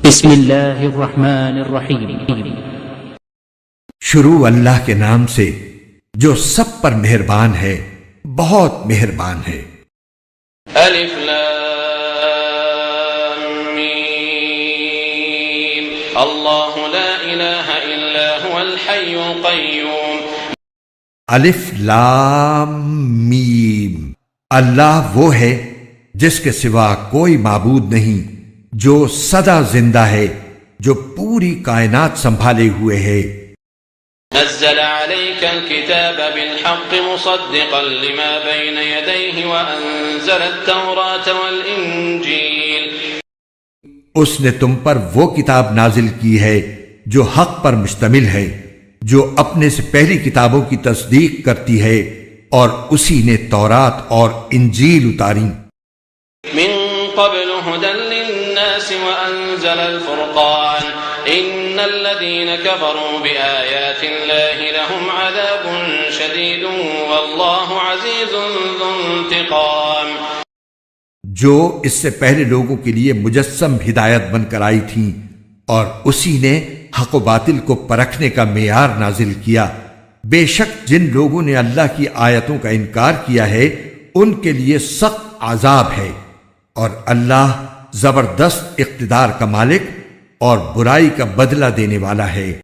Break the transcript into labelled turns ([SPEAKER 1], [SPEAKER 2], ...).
[SPEAKER 1] بسم اللہ الرحمن الرحیم۔
[SPEAKER 2] شروع اللہ کے نام سے جو سب پر مہربان ہے، بہت مہربان ہے۔
[SPEAKER 3] الف لام میم اللہ لا الہ الا هو الحی القیوم۔
[SPEAKER 2] الف لام میم، اللہ وہ ہے جس کے سوا کوئی معبود نہیں، جو سدا زندہ ہے، جو پوری کائنات سنبھالے ہوئے ہے۔
[SPEAKER 3] نزل عليك الكتاب بالحق مصدقا لما بين يديه وأنزل التوراة والإنجيل۔
[SPEAKER 2] اس نے تم پر وہ کتاب نازل کی ہے جو حق پر مشتمل ہے، جو اپنے سے پہلی کتابوں کی تصدیق کرتی ہے، اور اسی نے تورات اور انجیل اتاری۔
[SPEAKER 3] من قبل هدى للناس وأنزل الفرقان إن الذين كفروا بآيات الله لهم عذاب شديد والله عزيز ذو انتقام۔
[SPEAKER 2] جو اس سے پہلے لوگوں کے لیے مجسم ہدایت بن کر آئی تھیں، اور اسی نے حق و باطل کو پرکھنے کا معیار نازل کیا۔ بے شک جن لوگوں نے اللہ کی آیتوں کا انکار کیا ہے، ان کے لیے سخت عذاب ہے، اور اللہ زبردست اقتدار کا مالک اور برائی کا بدلہ دینے والا ہے۔